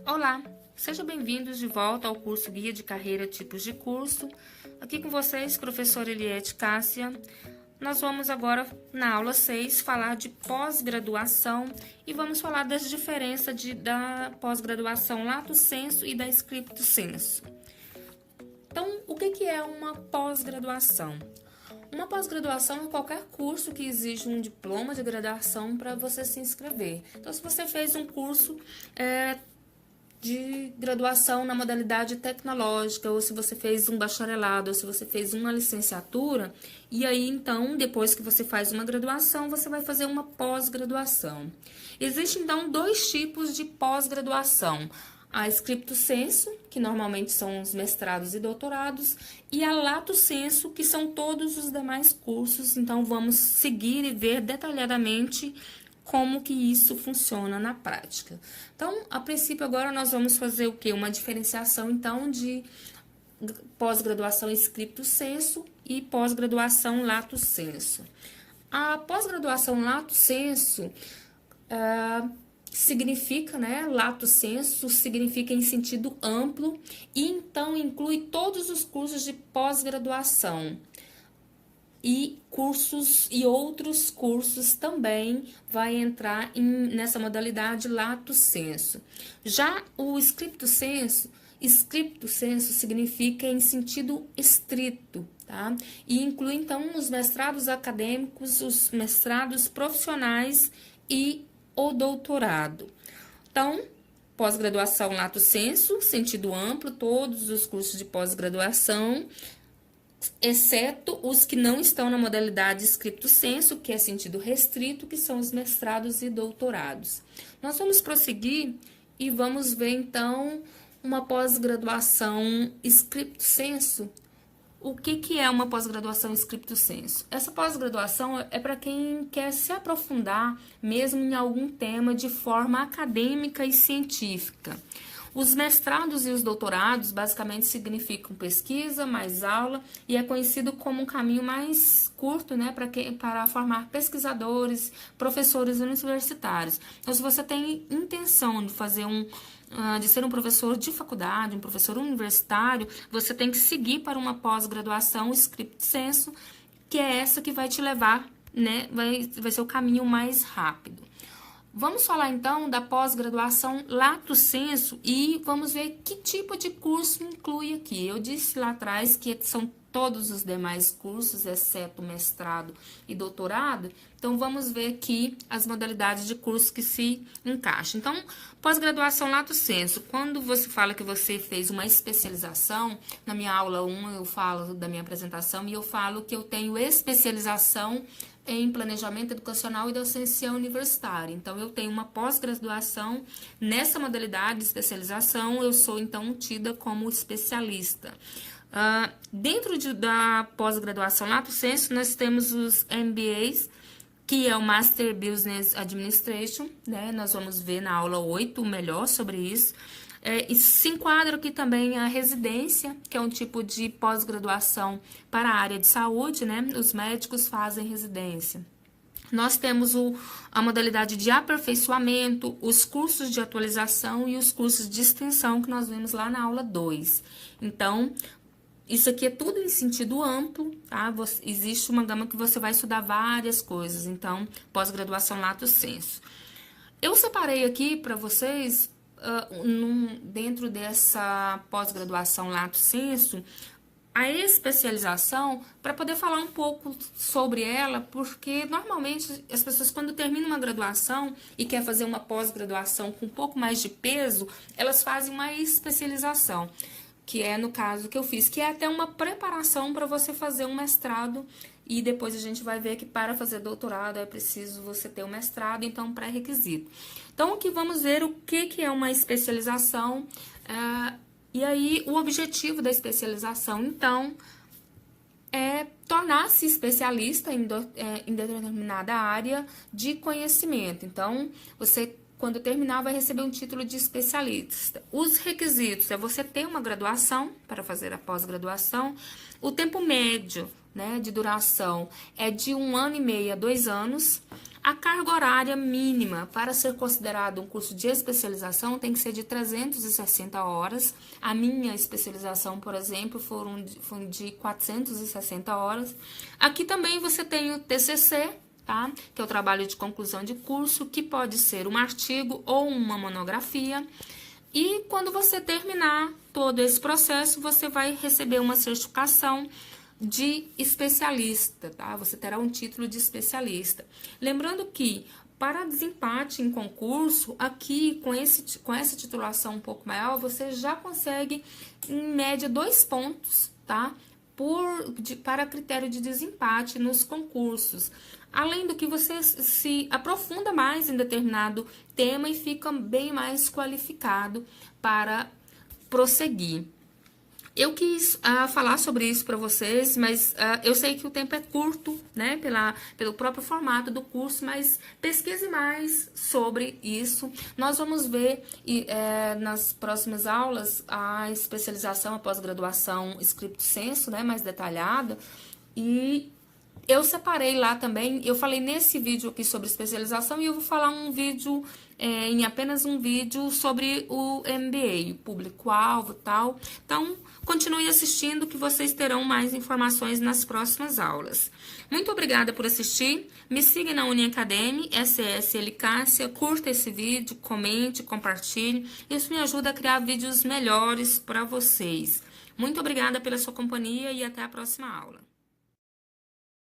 Olá, sejam bem-vindos de volta ao curso Guia de Carreira Tipos de Curso. Aqui com vocês, professora Eliette Cássia. Nós vamos agora, na aula 6, falar de pós-graduação e vamos falar das diferenças da pós-graduação Lato Sensu e da Scripto Sensu. Então, o que é uma pós-graduação? Uma pós-graduação é qualquer curso que exige um diploma de graduação para você se inscrever. Então, se você fez um curso de graduação na modalidade tecnológica, ou se você fez um bacharelado, ou se você fez uma licenciatura, e aí então, depois que você faz uma graduação, você vai fazer uma pós-graduação. Existem então dois tipos de pós-graduação: a Scripto Sensu, que normalmente são os mestrados e doutorados, e a Lato Sensu, que são todos os demais cursos. Então, vamos seguir e ver detalhadamente como que isso funciona na prática. Então, a princípio, agora nós vamos fazer o quê? Uma diferenciação, então, de pós-graduação Scripto Sensu e pós-graduação Lato Sensu. A pós-graduação Lato Sensu significa, Lato Sensu significa em sentido amplo e então inclui todos os cursos de pós-graduação. E cursos e outros cursos também vai entrar nessa modalidade Lato Sensu. Já o Scripto Sensu significa em sentido estrito, tá? E inclui então os mestrados acadêmicos, os mestrados profissionais e o doutorado. Então, pós-graduação Lato Sensu, sentido amplo, todos os cursos de pós-graduação, exceto os que não estão na modalidade Scripto Sensu, que é sentido restrito, que são os mestrados e doutorados. Nós vamos prosseguir e vamos ver, então, uma pós-graduação Scripto Sensu. O que é uma pós-graduação Scripto Sensu? Essa pós-graduação é para quem quer se aprofundar mesmo em algum tema de forma acadêmica e científica. Os mestrados e os doutorados basicamente significam pesquisa, mais aula, e é conhecido como um caminho mais curto, para formar pesquisadores, professores universitários. Então, se você tem intenção de fazer de ser um professor de faculdade, um professor universitário, você tem que seguir para uma pós-graduação Scripto Sensu, que é essa que vai te levar, vai ser o caminho mais rápido. Vamos falar então da pós-graduação Lato Sensu e vamos ver que tipo de curso inclui aqui. Eu disse lá atrás que são todos os demais cursos, exceto mestrado e doutorado. Então, vamos ver aqui as modalidades de curso que se encaixam. Então, pós-graduação Lato Sensu, quando você fala que você fez uma especialização, na minha aula 1 eu falo da minha apresentação e eu falo que eu tenho especialização em planejamento educacional e docência universitária. Então, eu tenho uma pós-graduação nessa modalidade de especialização, eu sou, então, tida como especialista. Dentro da pós-graduação Lato Sensu, nós temos os MBAs, que é o Master Business Administration, Nós vamos ver na aula 8 melhor sobre isso. E se enquadra aqui também a residência, que é um tipo de pós-graduação para a área de saúde, Os médicos fazem residência. Nós temos a modalidade de aperfeiçoamento, os cursos de atualização e os cursos de extensão que nós vimos lá na aula 2. Então, isso aqui é tudo em sentido amplo, tá? Existe uma gama que você vai estudar várias coisas, então, pós-graduação Lato Sensu. Eu separei aqui para vocês, dentro dessa pós-graduação Lato Sensu, a especialização, para poder falar um pouco sobre ela, porque normalmente as pessoas, quando terminam uma graduação e quer fazer uma pós-graduação com um pouco mais de peso, elas fazem uma especialização, que é no caso que eu fiz, que é até uma preparação para você fazer um mestrado, e depois a gente vai ver que para fazer doutorado é preciso você ter um mestrado, então pré-requisito. Então, aqui vamos ver o que é uma especialização, e aí o objetivo da especialização, então, é tornar-se especialista em determinada área de conhecimento. Então, você, quando terminar, vai receber um título de especialista. Os requisitos é você ter uma graduação para fazer a pós-graduação. O tempo médio, de duração é de 1 ano e meio a 2 anos. A carga horária mínima para ser considerado um curso de especialização tem que ser de 360 horas. A minha especialização, por exemplo, foi de 460 horas. Aqui também você tem o TCC, tá? Que é o trabalho de conclusão de curso, que pode ser um artigo ou uma monografia. E quando você terminar todo esse processo, você vai receber uma certificação de especialista, tá? Você terá um título de especialista. Lembrando que para desempate em concurso, aqui com essa titulação um pouco maior, você já consegue em média 2 pontos, tá? Para critério de desempate nos concursos. Além do que você se aprofunda mais em determinado tema e fica bem mais qualificado para prosseguir. Eu quis falar sobre isso para vocês, mas eu sei que o tempo é curto, né, pelo próprio formato do curso, mas pesquise mais sobre isso. Nós vamos ver nas próximas aulas a especialização, a pós-graduação stricto sensu, né, mais detalhada, e eu separei lá também, eu falei nesse vídeo aqui sobre especialização e eu vou falar em apenas um vídeo sobre o MBA, o público-alvo e tal. Então, continue assistindo que vocês terão mais informações nas próximas aulas. Muito obrigada por assistir, me siga na Uniacademy, SSL Cássia, curta esse vídeo, comente, compartilhe, isso me ajuda a criar vídeos melhores para vocês. Muito obrigada pela sua companhia e até a próxima aula.